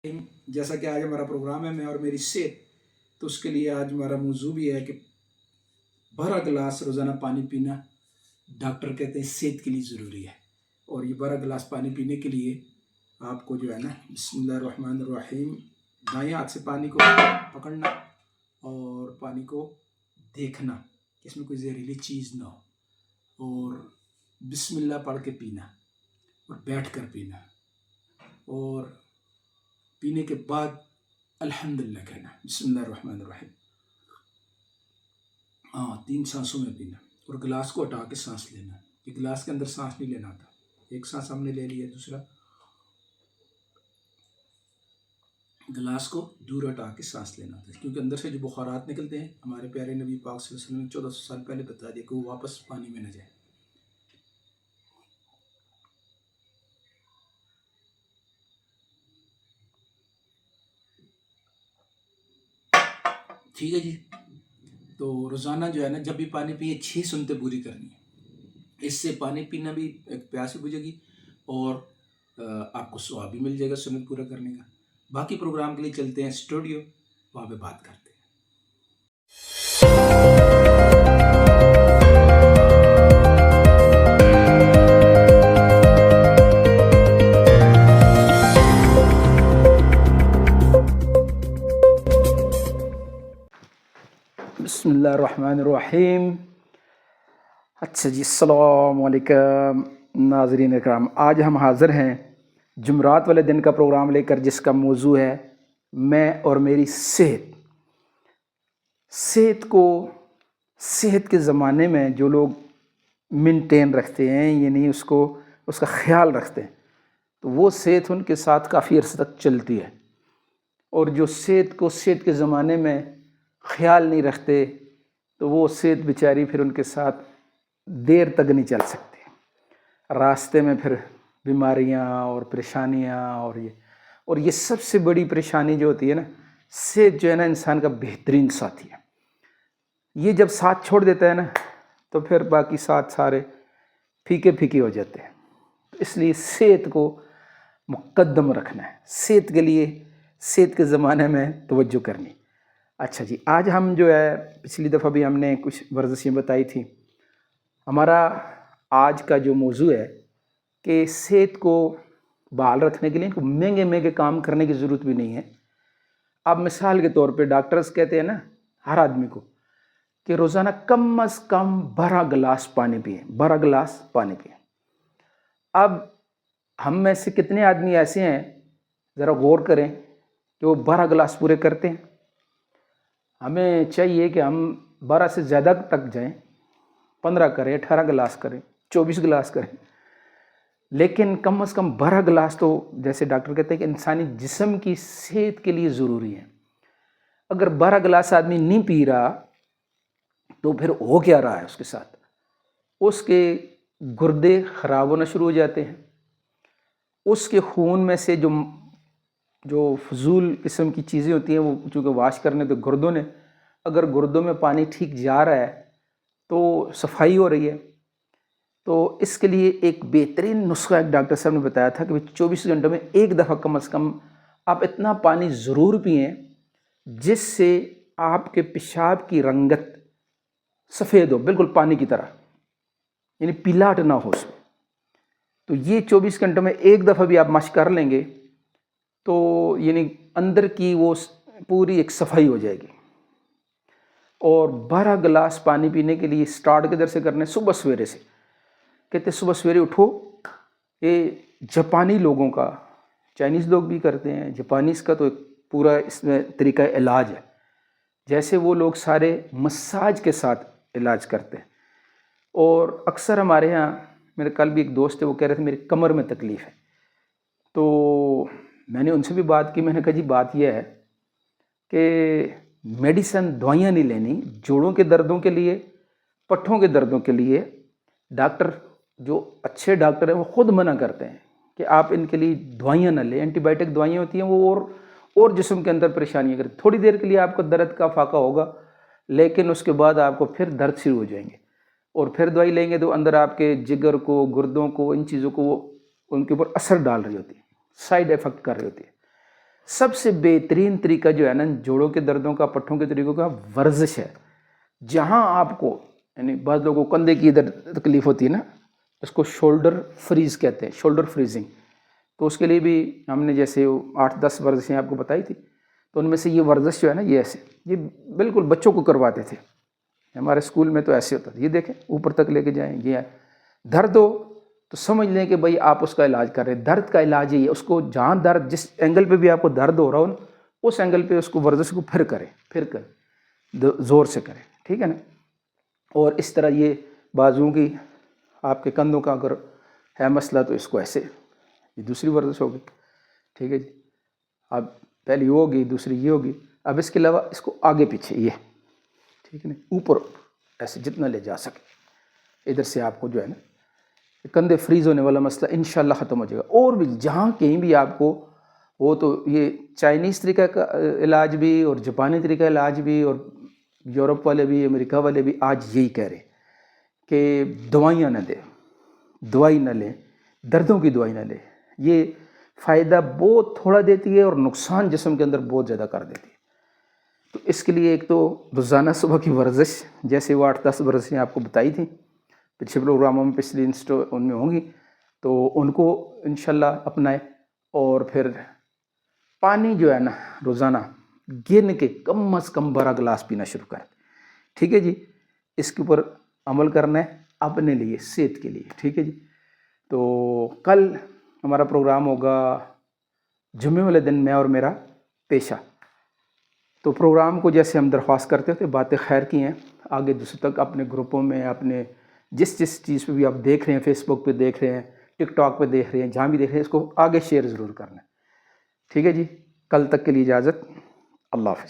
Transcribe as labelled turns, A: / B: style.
A: جیسا کہ آج ہمارا پروگرام ہے میں اور میری صحت، تو اس کے لیے آج ہمارا موضوع بھی ہے کہ بھرا گلاس روزانہ پانی پینا ڈاکٹر کہتے ہیں صحت کے لیے ضروری ہے۔ اور یہ بھرا گلاس پانی پینے کے لیے آپ کو جو ہے نا بسم اللہ الرحمن الرحیم دائیں ہاتھ سے پانی کو پکڑنا اور پانی کو دیکھنا کہ اس میں کوئی زہریلی چیز نہ ہو، اور بسم اللہ پڑھ کے پینا اور بیٹھ کر پینا، اور پینے کے بعد الحمدللہ کہنا، بسم اللہ الرحمن الرحیم، 3 سانسوں میں پینا، اور گلاس کو ہٹا کے سانس لینا۔ یہ گلاس کے اندر سانس نہیں لینا تھا، ایک سانس ہم نے لے لی ہے، دوسرا گلاس کو دور ہٹا کے سانس لینا تھا، کیونکہ اندر سے جو بخارات نکلتے ہیں ہمارے پیارے نبی پاک صلی اللہ علیہ وسلم نے 1400 سال پہلے بتا دیا کہ وہ واپس پانی میں نہ جائے۔ ٹھیک ہے جی، تو روزانہ جو ہے نا جب بھی پانی پیے 6 سنتیں پوری کرنی ہے۔ اس سے پانی پینا بھی ایک پیاس بھی بجھے گی اور آپ کو ثواب بھی مل جائے گا سنت پورا کرنے کا۔ باقی پروگرام کے لیے چلتے ہیں اسٹوڈیو، وہاں پہ بات کرتے ہیں۔ بسم اللہ الرحمن الرحیم۔ اچھا جی، السلام علیکم ناظرین اکرام، آج ہم حاضر ہیں جمعرات والے دن کا پروگرام لے کر، جس کا موضوع ہے میں اور میری صحت۔ صحت کے زمانے میں جو لوگ مینٹین رکھتے ہیں، یعنی اس کا خیال رکھتے ہیں، تو وہ صحت ان کے ساتھ کافی عرصے تک چلتی ہے، اور جو صحت کے زمانے میں خیال نہیں رکھتے تو وہ صحت بیچاری پھر ان کے ساتھ دیر تک نہیں چل سکتی، راستے میں پھر بیماریاں اور پریشانیاں، اور یہ سب سے بڑی پریشانی جو ہوتی ہے نا، صحت جو ہے نا انسان کا بہترین ساتھی ہے۔ یہ جب ساتھ چھوڑ دیتا ہے نا تو پھر باقی ساتھ سارے پھیکے پھیکے ہو جاتے ہیں، اس لیے صحت کو مقدم رکھنا ہے، صحت کے لیے صحت کے زمانے میں توجہ کرنی۔ اچھا جی، آج ہم جو ہے پچھلی دفعہ بھی ہم نے کچھ ورزشیں بتائی تھیں۔ ہمارا آج کا جو موضوع ہے کہ صحت کو بحال رکھنے کے لیے مہنگے کام کرنے کی ضرورت بھی نہیں ہے۔ اب مثال کے طور پہ ڈاکٹرز کہتے ہیں نا ہر آدمی کو کہ روزانہ کم از کم 12 گلاس پانی پئیں، 12 گلاس پانی پئیں۔ اب ہم میں سے کتنے آدمی ایسے ہیں، ذرا غور کریں کہ وہ 12 گلاس پورے کرتے ہیں؟ ہمیں چاہیے کہ ہم 12 سے زیادہ تک جائیں، 15 کریں، 18 گلاس کریں، 24 گلاس کریں، لیکن کم از کم 12 گلاس تو جیسے ڈاکٹر کہتے ہیں کہ انسانی جسم کی صحت کے لیے ضروری ہے۔ اگر 12 گلاس آدمی نہیں پی رہا تو پھر ہو کیا رہا ہے اس کے ساتھ؟ اس کے گردے خراب ہونا شروع ہو جاتے ہیں، اس کے خون میں سے جو فضول قسم کی چیزیں ہوتی ہیں وہ چونکہ واش کرنے تو گردوں نے، اگر گردوں میں پانی ٹھیک جا رہا ہے تو صفائی ہو رہی ہے۔ تو اس کے لیے ایک بہترین نسخہ ایک ڈاکٹر صاحب نے بتایا تھا کہ 24 گھنٹوں میں ایک دفعہ کم از کم آپ اتنا پانی ضرور پئیں جس سے آپ کے پیشاب کی رنگت سفید ہو، بالکل پانی کی طرح، یعنی پیلاٹ نہ ہو اس میں۔ تو یہ 24 گھنٹوں میں ایک دفعہ بھی آپ مشق کر لیں گے تو یعنی اندر کی وہ پوری ایک صفائی ہو جائے گی۔ اور 12 گلاس پانی پینے کے لیے سٹارٹ کدھر سے کرنا ہے؟ صبح سویرے سے۔ کہتے صبح سویرے اٹھو، یہ جاپانی لوگوں کا، چائنیز لوگ بھی کرتے ہیں، جاپانیز کا تو ایک پورا اس میں طریقہ علاج ہے، جیسے وہ لوگ سارے مساج کے ساتھ علاج کرتے ہیں۔ اور اکثر ہمارے ہاں، میرے کل بھی ایک دوست ہے، وہ کہہ رہے تھے میری کمر میں تکلیف ہے، تو میں نے ان سے بھی بات کی، میں نے کہا جی بات یہ ہے کہ میڈیسن دوائیاں نہیں لینی، جوڑوں کے دردوں کے لیے، پٹھوں کے دردوں کے لیے ڈاکٹر جو اچھے ڈاکٹر ہیں وہ خود منع کرتے ہیں کہ آپ ان کے لیے دوائیاں نہ لیں، اینٹی بائیوٹک دوائیاں ہوتی ہیں وہ اور جسم کے اندر پریشانیاں کرتی، تھوڑی دیر کے لیے آپ کو درد کا فاقہ ہوگا لیکن اس کے بعد آپ کو پھر درد شروع ہو جائیں گے، اور پھر دوائی لیں گے تو اندر آپ کے جگر کو، گردوں کو، ان چیزوں کو وہ ان کے اوپر اثر ڈال رہی ہوتی ہے، سائیڈ ایفیکٹ کر رہی ہوتی ہے۔ سب سے بہترین طریقہ جو ہے نا جوڑوں کے دردوں کا، پٹھوں کے طریقوں کا، ورزش ہے. جہاں آپ کو یعنی بعض لوگوں کو کندھے کی ادھر تکلیف ہوتی ہے نا، اس کو شولڈر فریز کہتے ہیں، شولڈر فریزنگ. تو اس کے لیے بھی ہم نے جیسے 8-10 ورزشیں آپ کو بتائی تھی، تو ان میں سے یہ ورزش جو ہے نا، یہ ایسے، یہ بالکل بچوں کو کرواتے تھے ہمارے اسکول میں. تو ایسے ہوتا تھا، یہ دیکھیں اوپر تک لے کے جائیں. یہ درد ہو تو سمجھ لیں کہ بھائی آپ اس کا علاج کر رہے ہیں. درد کا علاج ہی ہے، اس کو جہاں درد، جس اینگل پہ بھی آپ کو درد ہو رہا ہو اس اینگل پہ اس کو ورزش کو پھر کریں زور سے کریں، ٹھیک ہے نا. اور اس طرح یہ بازوؤں کی، آپ کے کندھوں کا اگر ہے مسئلہ تو اس کو ایسے، یہ دوسری ورزش ہوگی، ٹھیک ہے جی. اب پہلی وہ ہوگی، دوسری یہ ہوگی. اب اس کے علاوہ اس کو آگے پیچھے یہ، ٹھیک ہے نا، اوپر ایسے جتنا لے جا سکے ادھر سے، آپ کو جو ہے نا کندھے فریز ہونے والا مسئلہ انشاءاللہ ختم ہو جائے گا. اور بھی جہاں کہیں بھی آپ کو وہ، تو یہ چائنیز طریقہ کا علاج بھی اور جاپانی طریقہ علاج بھی، اور یورپ والے بھی، امریکہ والے بھی آج یہی کہہ رہے کہ دوائیاں نہ دیں، دوائی نہ لیں، دردوں کی دوائی نہ لیں. یہ فائدہ بہت تھوڑا دیتی ہے اور نقصان جسم کے اندر بہت زیادہ کر دیتی ہے. تو اس کے لیے ایک تو روزانہ صبح کی ورزش، جیسے وہ 8-10 ورزشیں آپ کو بتائی تھیں پچھلے پروگراموں میں، پچھلی ان میں ہوں گی، تو ان کو انشاءاللہ اپنائیں. اور پھر پانی جو ہے نا روزانہ گن کے کم از کم 12 گلاس پینا شروع کریں، ٹھیک ہے جی. اس کے اوپر عمل کرنا ہے اپنے لیے، صحت کے لیے، ٹھیک ہے جی. تو کل ہمارا پروگرام ہوگا جمعے والے دن، میں اور میرا پیشہ. تو پروگرام کو جیسے ہم درخواست کرتے تھے، باتیں خیر کی ہیں، آگے دوسرے تک اپنے گروپوں میں، اپنے جس چیز پہ بھی آپ دیکھ رہے ہیں، فیس بک پہ دیکھ رہے ہیں، ٹک ٹاک پہ دیکھ رہے ہیں، جہاں بھی دیکھ رہے ہیں، اس کو آگے شیئر ضرور کرنا ہے، ٹھیک ہے جی. کل تک کے لیے اجازت، اللہ حافظ.